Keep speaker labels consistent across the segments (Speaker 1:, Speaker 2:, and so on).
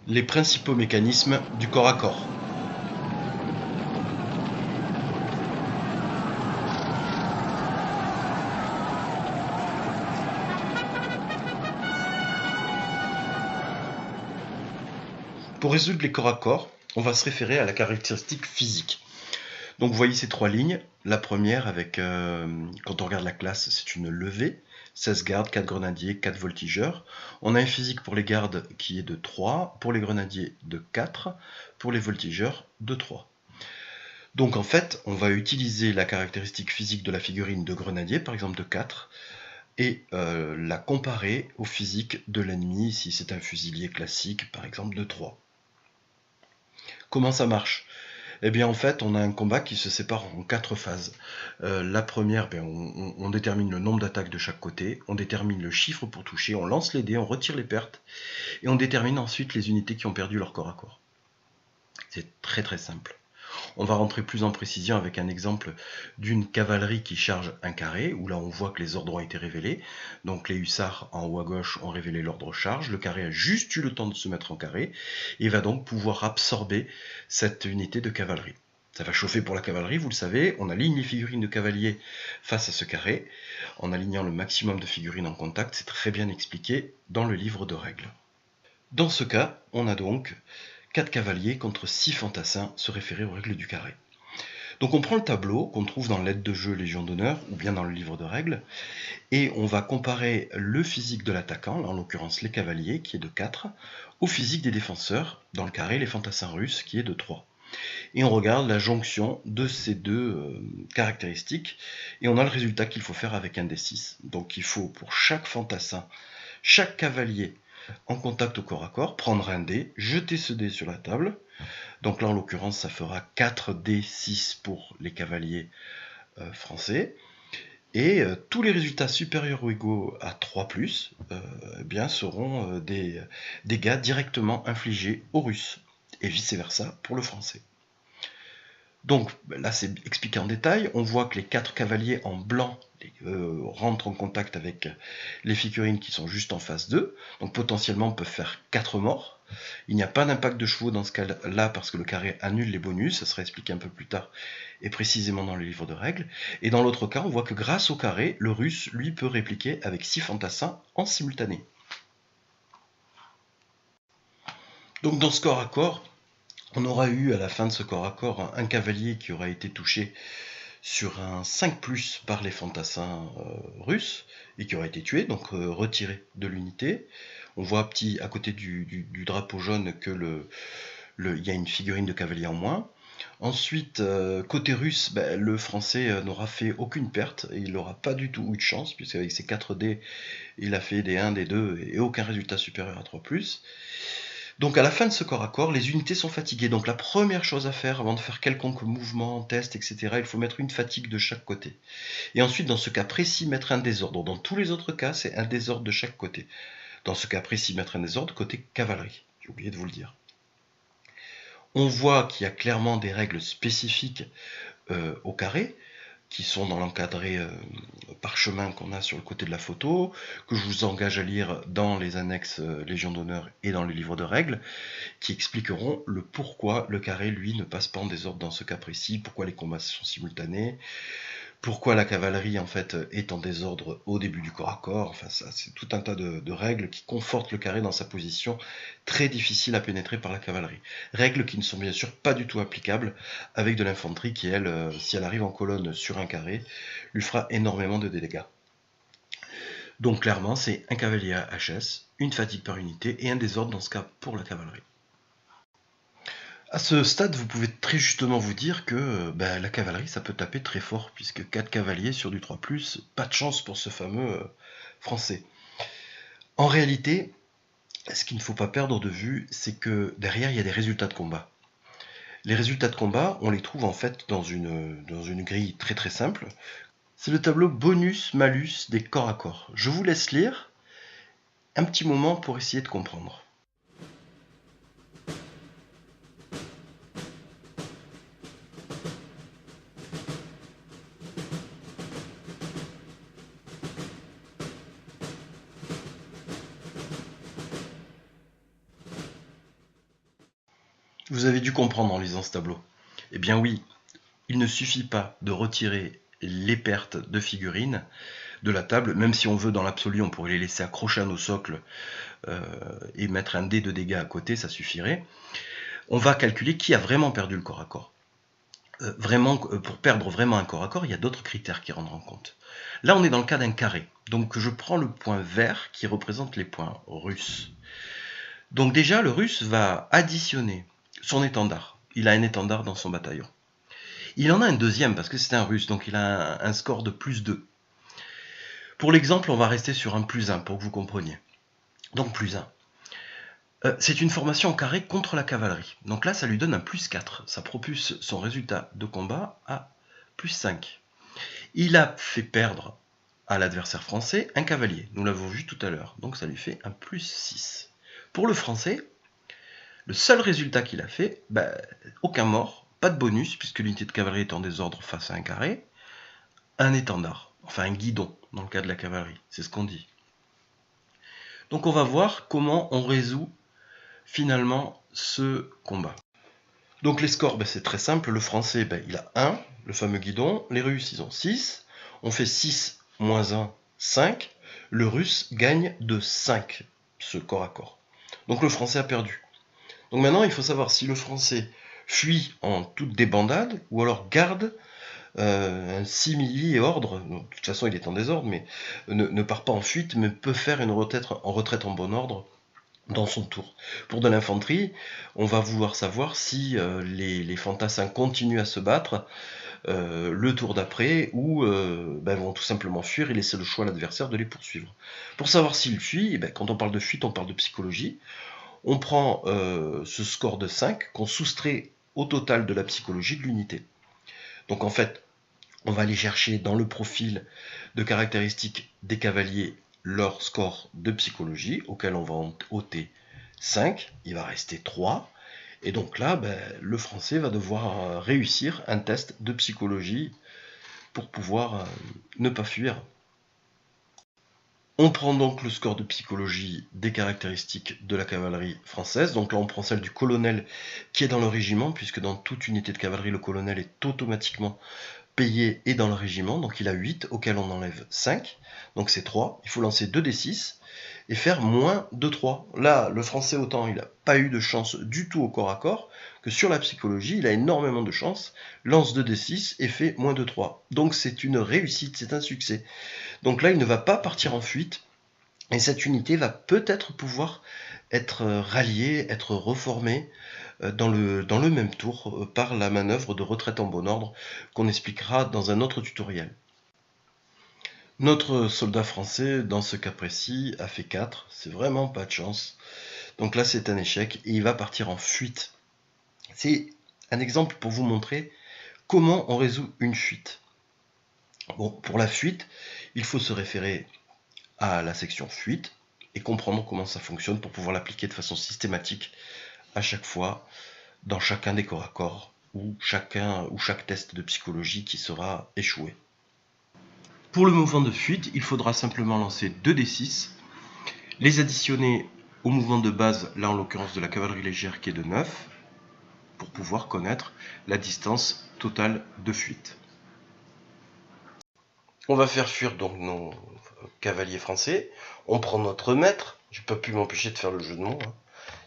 Speaker 1: Les principaux mécanismes du corps à corps. Pour résoudre les corps à corps, on va se référer à la caractéristique physique. Donc vous voyez ces trois lignes. La première, quand on regarde la classe, c'est une levée. 16 gardes, 4 grenadiers, 4 voltigeurs. On a un physique pour les gardes qui est de 3, pour les grenadiers de 4, pour les voltigeurs de 3. Donc en fait, on va utiliser la caractéristique physique de la figurine de grenadier, par exemple de 4, et la comparer au physique de l'ennemi, si c'est un fusilier classique, par exemple de 3. Comment ça marche ? Eh bien en fait, on a un combat qui se sépare en 4 phases. La première, on détermine le nombre d'attaques de chaque côté, on détermine le chiffre pour toucher, on lance les dés, on retire les pertes, et on détermine ensuite les unités qui ont perdu leur corps à corps. C'est très très simple. On va rentrer plus en précision avec un exemple d'une cavalerie qui charge un carré, où là on voit que les ordres ont été révélés. Donc les hussards en haut à gauche ont révélé l'ordre charge, le carré a juste eu le temps de se mettre en carré, et va donc pouvoir absorber cette unité de cavalerie. Ça va chauffer pour la cavalerie, vous le savez, on aligne les figurines de cavaliers face à ce carré, en alignant le maximum de figurines en contact, c'est très bien expliqué dans le livre de règles. Dans ce cas, on a donc 4 cavaliers contre 6 fantassins se référer aux règles du carré. Donc on prend le tableau qu'on trouve dans l'aide de jeu Légion d'honneur ou bien dans le livre de règles et on va comparer le physique de l'attaquant, en l'occurrence les cavaliers qui est de 4, au physique des défenseurs, dans le carré les fantassins russes qui est de 3. Et on regarde la jonction de ces deux caractéristiques et on a le résultat qu'il faut faire avec un D6. Donc il faut pour chaque fantassin, chaque cavalier en contact au corps à corps, prendre un dé, jeter ce dé sur la table. Donc là, en l'occurrence, ça fera 4d6 pour les cavaliers français. Et tous les résultats supérieurs ou égaux à 3+, seront des dégâts directement infligés aux Russes, et vice-versa pour le français. Donc là, c'est expliqué en détail. On voit que les 4 cavaliers en blanc rentrent en contact avec les figurines qui sont juste en face d'eux. Donc potentiellement peuvent faire 4 morts. Il n'y a pas d'impact de chevaux dans ce cas-là parce que le carré annule les bonus. Ça sera expliqué un peu plus tard et précisément dans le livre de règles. Et dans l'autre cas, on voit que grâce au carré, le russe, lui, peut répliquer avec 6 fantassins en simultané. Donc dans ce corps à corps, on aura eu à la fin de ce corps à corps un cavalier qui aura été touché sur un 5+ par les fantassins russes et qui aura été tué, donc retiré de l'unité. On voit à côté du drapeau jaune que il y a une figurine de cavalier en moins. Ensuite, côté russe, le français n'aura fait aucune perte et il n'aura pas du tout eu de chance, puisqu'avec ses 4 dés, il a fait des 1, des 2 et aucun résultat supérieur à 3+. Donc à la fin de ce corps à corps, les unités sont fatiguées. Donc la première chose à faire avant de faire quelconque mouvement, test, etc., il faut mettre une fatigue de chaque côté. Et ensuite, dans ce cas précis, mettre un désordre. Dans tous les autres cas, c'est un désordre de chaque côté. Dans ce cas précis, mettre un désordre côté cavalerie. J'ai oublié de vous le dire. On voit qu'il y a clairement des règles spécifiques au carré, qui sont dans l'encadré parchemin qu'on a sur le côté de la photo, que je vous engage à lire dans les annexes Légion d'honneur et dans les livres de règles, qui expliqueront le pourquoi le carré, lui, ne passe pas en désordre dans ce cas précis, pourquoi les combats sont simultanés, pourquoi la cavalerie en fait est en désordre au début du corps à corps. Enfin, ça, c'est tout un tas de règles qui confortent le carré dans sa position très difficile à pénétrer par la cavalerie. Règles qui ne sont bien sûr pas du tout applicables avec de l'infanterie qui, elle, si elle arrive en colonne sur un carré, lui fera énormément de dégâts. Donc clairement, c'est un cavalier à HS, une fatigue par unité et un désordre dans ce cas pour la cavalerie. À ce stade, vous pouvez très justement vous dire que la cavalerie, ça peut taper très fort, puisque 4 cavaliers sur du 3+, pas de chance pour ce fameux français. En réalité, ce qu'il ne faut pas perdre de vue, c'est que derrière, il y a des résultats de combat. Les résultats de combat, on les trouve en fait dans une grille très très simple. C'est le tableau bonus-malus des corps à corps. Je vous laisse lire un petit moment pour essayer de comprendre. Vous avez dû comprendre en lisant ce tableau. Eh bien oui, il ne suffit pas de retirer les pertes de figurines de la table, même si on veut dans l'absolu, on pourrait les laisser accrochés à nos socles et mettre un dé de dégâts à côté, ça suffirait. On va calculer qui a vraiment perdu le corps à corps. Pour perdre vraiment un corps à corps, il y a d'autres critères qui rentrent en compte. Là, on est dans le cas d'un carré. Donc je prends le point vert qui représente les points russes. Donc déjà, le russe va additionner son étendard. Il a un étendard dans son bataillon. Il en a un deuxième parce que c'est un russe, donc il a un score de plus 2. Pour l'exemple, on va rester sur un plus 1 pour que vous compreniez. Donc plus 1. C'est une formation en carré contre la cavalerie. Donc là, ça lui donne un plus 4. Ça propulse son résultat de combat à plus 5. Il a fait perdre à l'adversaire français un cavalier. Nous l'avons vu tout à l'heure. Donc ça lui fait un plus 6. Pour le français, le seul résultat qu'il a fait, aucun mort, pas de bonus, puisque l'unité de cavalerie est en désordre face à un carré, un étendard, enfin un guidon, dans le cas de la cavalerie, c'est ce qu'on dit. Donc on va voir comment on résout finalement ce combat. Donc les scores, c'est très simple, le français il a 1, le fameux guidon, les russes ils ont 6, on fait 6 moins 1, 5, le russe gagne de 5 ce corps à corps. Donc le français a perdu. Donc maintenant il faut savoir si le français fuit en toute débandade ou alors garde un simili et ordre. De toute façon il est en désordre, mais ne part pas en fuite, mais peut faire une retraite en bon ordre dans son tour. Pour de l'infanterie, on va vouloir savoir si les fantassins continuent à se battre le tour d'après ou vont tout simplement fuir et laisser le choix à l'adversaire de les poursuivre. Pour savoir s'il fuit, quand on parle de fuite, on parle de psychologie. On prend ce score de 5 qu'on soustrait au total de la psychologie de l'unité. Donc en fait, on va aller chercher dans le profil de caractéristiques des cavaliers leur score de psychologie, auquel on va ôter 5, il va rester 3, et donc là, le français va devoir réussir un test de psychologie pour pouvoir ne pas fuir. On prend donc le score de psychologie des caractéristiques de la cavalerie française. Donc là, on prend celle du colonel qui est dans le régiment, puisque dans toute unité de cavalerie, le colonel est automatiquement payé et dans le régiment. Donc il a 8, auquel on enlève 5. Donc c'est 3. Il faut lancer 2d6 et faire moins de 3. Là, le français, autant il n'a pas eu de chance du tout au corps à corps, que sur la psychologie, il a énormément de chance, lance 2d6 et fait moins de 3. Donc c'est une réussite, c'est un succès. Donc là, il ne va pas partir en fuite, et cette unité va peut-être pouvoir être ralliée, être reformée dans le même tour par la manœuvre de retraite en bon ordre qu'on expliquera dans un autre tutoriel. Notre soldat français, dans ce cas précis, a fait 4, c'est vraiment pas de chance. Donc là, c'est un échec et il va partir en fuite. C'est un exemple pour vous montrer comment on résout une fuite. Bon, pour la fuite, il faut se référer à la section fuite et comprendre comment ça fonctionne pour pouvoir l'appliquer de façon systématique à chaque fois, dans chacun des corps à corps ou chaque test de psychologie qui sera échoué. Pour le mouvement de fuite, il faudra simplement lancer 2d6, les additionner au mouvement de base, là en l'occurrence de la cavalerie légère qui est de 9, pour pouvoir connaître la distance totale de fuite. On va faire fuir donc nos cavaliers français, on prend notre maître, j'ai pas pu m'empêcher de faire le jeu de mots,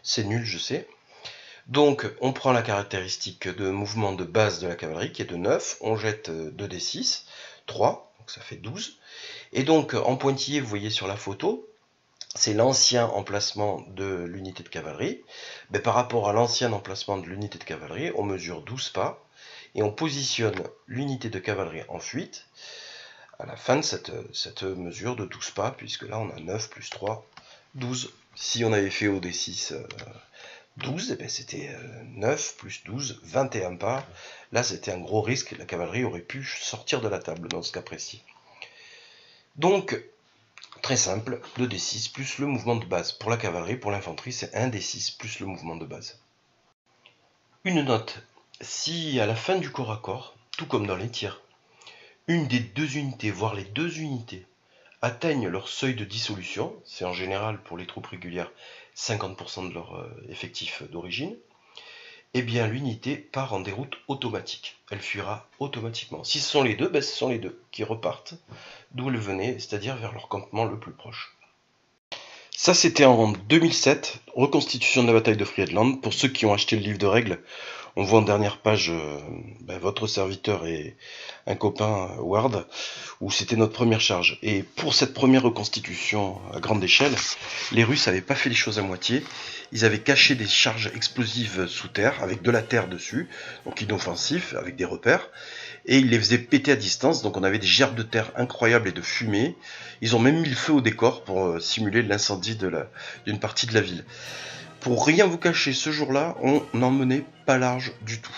Speaker 1: c'est nul je sais. Donc on prend la caractéristique de mouvement de base de la cavalerie qui est de 9, on jette 2d6, 3, donc ça fait 12. Et donc en pointillé, vous voyez sur la photo, c'est l'ancien emplacement de l'unité de cavalerie. Mais par rapport à l'ancien emplacement de l'unité de cavalerie, on mesure 12 pas et on positionne l'unité de cavalerie en fuite à la fin de cette mesure de 12 pas, puisque là on a 9 plus 3, 12. Si on avait fait au D6 12, c'était 9 plus 12, 21 pas. Là c'était un gros risque, la cavalerie aurait pu sortir de la table dans ce cas précis. Donc, très simple, 2d6 plus le mouvement de base. Pour la cavalerie, pour l'infanterie, c'est 1d6 plus le mouvement de base. Une note, si à la fin du corps à corps, tout comme dans les tirs, une des deux unités, voire les deux unités, atteignent leur seuil de dissolution, c'est en général pour les troupes régulières 50% de leur effectif d'origine, eh bien l'unité part en déroute automatique. Elle fuira automatiquement. Si ce sont les deux, ce sont les deux qui repartent d'où elles venaient, c'est-à-dire vers leur campement le plus proche. Ça, c'était en 2007, reconstitution de la bataille de Friedland. Pour ceux qui ont acheté le livre de règles, on voit en dernière page votre serviteur et un copain, Ward, où c'était notre première charge. Et pour cette première reconstitution à grande échelle, les Russes n'avaient pas fait les choses à moitié. Ils avaient caché des charges explosives sous terre, avec de la terre dessus, donc inoffensif, avec des repères. Et ils les faisaient péter à distance, donc on avait des gerbes de terre incroyables et de fumée. Ils ont même mis le feu au décor pour simuler l'incendie d'une partie de la ville. Pour rien vous cacher, ce jour-là, on n'en menait pas large du tout.